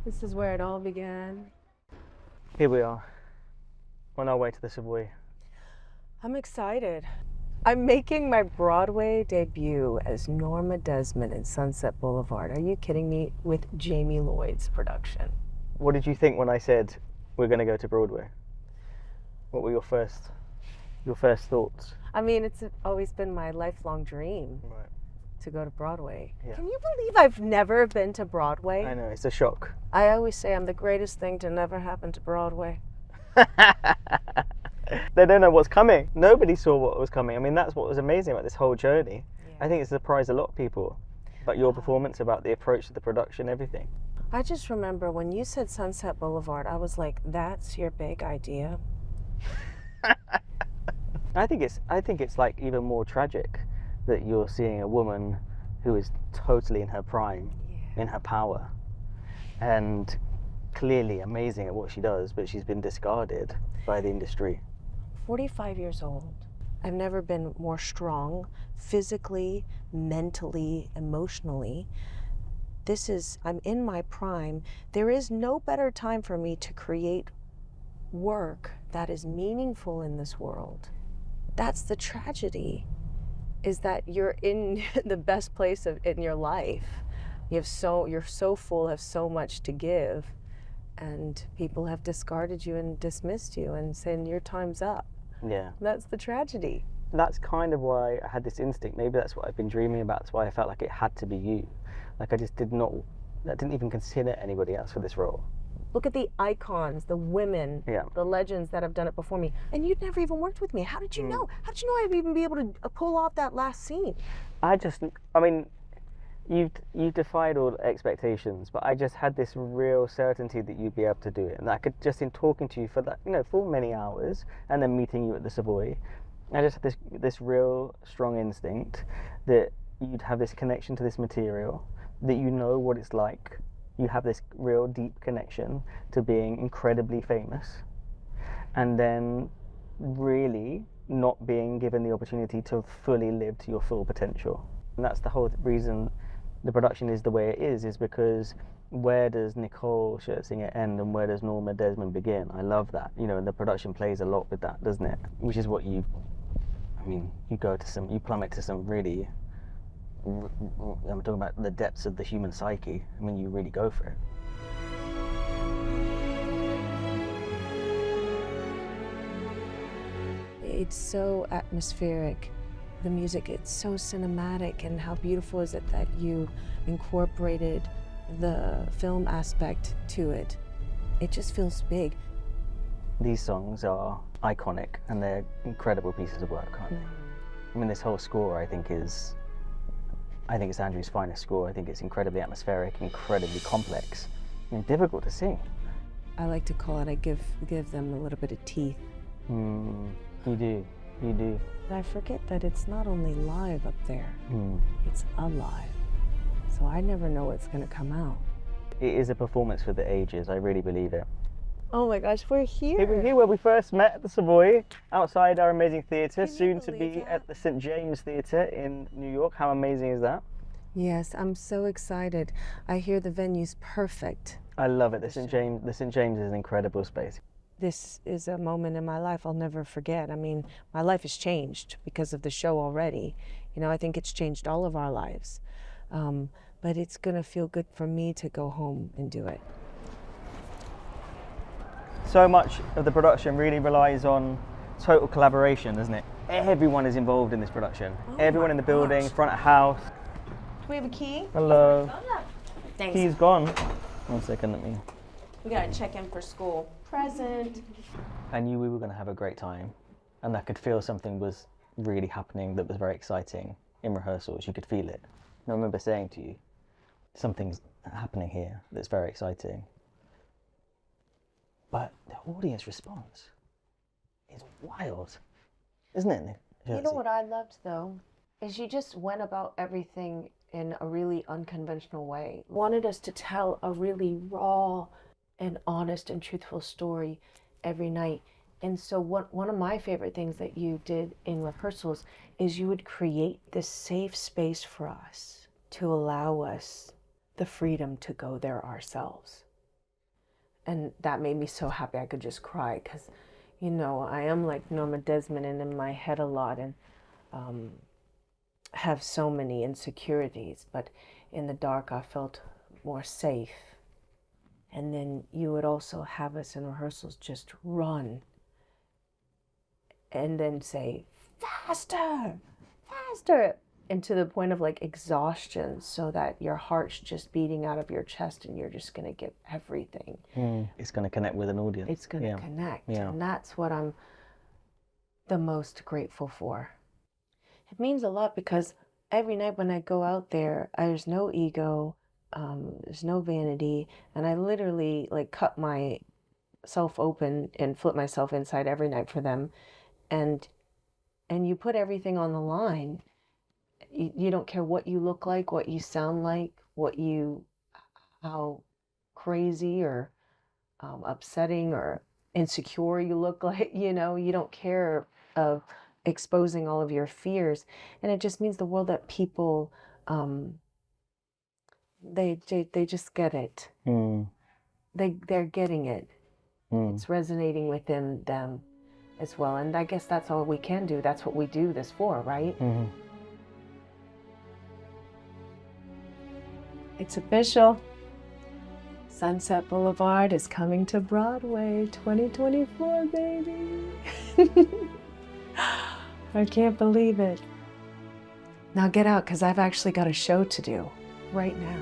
This is where it all began. Here we are, on our way to the Savoy. I'm excited. I'm making my Broadway debut as Norma Desmond in Sunset Boulevard. Are you kidding me? With Jamie Lloyd's production. What did you think when I said we're going to go to Broadway? What were your first thoughts? I mean, it's always been my lifelong dream Right. to go to Broadway. Yeah. Can you believe I've never been to Broadway? I know, it's a shock. I always say I'm the greatest thing to never happen to Broadway. They don't know what's coming. Nobody saw what was coming. I mean, that's what was amazing about this whole journey. Yeah. I think it surprised a lot of people about your performance, about the approach to the production, everything. I just remember when you said Sunset Boulevard, I was like, that's your big idea? I think it's like even more tragic that you're seeing a woman who is totally in her prime, in her power, and clearly amazing at what she does, but she's been discarded by the industry. 45 years old. I've never been more strong, physically, mentally, emotionally. I'm in my prime. There is no better time for me to create work that is meaningful in this world. That's the tragedy, is that you're in the best place in your life. You're so full, have so much to give, and people have discarded you and dismissed you and saying your time's up. Yeah. That's the tragedy. That's kind of why I had this instinct. Maybe that's what I've been dreaming about. That's why I felt like it had to be you. Like I didn't even consider anybody else for this role. Look at the icons, the women, the legends that have done it before me. And you'd never even worked with me. How did you know? How did you know I'd even be able to pull off that last scene? I mean, you defied all expectations, but I just had this real certainty that you'd be able to do it. And I could, just in talking to you for that, for many hours, and then meeting you at the Savoy, I just had this real strong instinct that you'd have this connection to this material, that you know what it's like. You have this real deep connection to being incredibly famous, and then really not being given the opportunity to fully live to your full potential. And that's the whole reason the production is the way it is because where does Nicole Scherzinger end and where does Norma Desmond begin? I love that, and the production plays a lot with that, doesn't it? Which is what you plummet to some really, I'm talking about the depths of the human psyche. I mean, you really go for it. It's so atmospheric. The music, it's so cinematic, and how beautiful is it that you incorporated the film aspect to it. It just feels big. These songs are iconic and they're incredible pieces of work, aren't they? I mean, this whole score I think it's Andrew's finest score. I think it's incredibly atmospheric, incredibly complex, and difficult to sing. I like to call it, I give them a little bit of teeth. You do. But I forget that it's not only live up there, it's alive. So I never know what's gonna come out. It is a performance for the ages, I really believe it. Oh my gosh, we're here. We're here where we first met at the Savoy, outside our amazing theatre, Can you soon to believe be that? at the St James Theatre in New York. How amazing is that? Yes, I'm so excited. I hear the venue's perfect. I love it. The St James is an incredible space. This is a moment in my life I'll never forget. I mean, my life has changed because of the show already. I think it's changed all of our lives. But it's gonna feel good for me to go home and do it. So much of the production really relies on total collaboration, doesn't it? Everyone is involved in this production. Everyone in the building, front of house. Do we have a key? Hello. Thanks. Key's gone. 1 second, let me. We gotta check in for school. Present. I knew we were going to have a great time, and I could feel something was really happening that was very exciting in rehearsals. You could feel it. And I remember saying to you, something's happening here that's very exciting. But the audience response is wild, isn't it? You know what I loved though? Is you just went about everything in a really unconventional way. Wanted us to tell a really raw and honest and truthful story every night. And so one of my favorite things that you did in rehearsals is you would create this safe space for us to allow us the freedom to go there ourselves. And that made me so happy I could just cry, because, you know, I am like Norma Desmond and in my head a lot, and have so many insecurities, but in the dark I felt more safe. And then you would also have us in rehearsals just run and then say, faster, faster, and to the point of like exhaustion, so that your heart's just beating out of your chest and you're just going to give everything. It's going to connect with an audience. It's going to connect. And that's what I'm the most grateful for. It means a lot, because every night when I go out there, there's no ego, there's no vanity, and I literally like cut myself open and flip myself inside every night for them. And you put everything on the line. You don't care what you look like, what you sound like, how crazy or upsetting or insecure you look like, you know, you don't care of exposing all of your fears. And it just means the world that people, they just get it. They're getting it. It's resonating within them as well. And I guess that's all we can do. That's what we do this for, right? It's official. Sunset Boulevard is coming to Broadway 2024, baby. I can't believe it. Now get out, because I've actually got a show to do right now.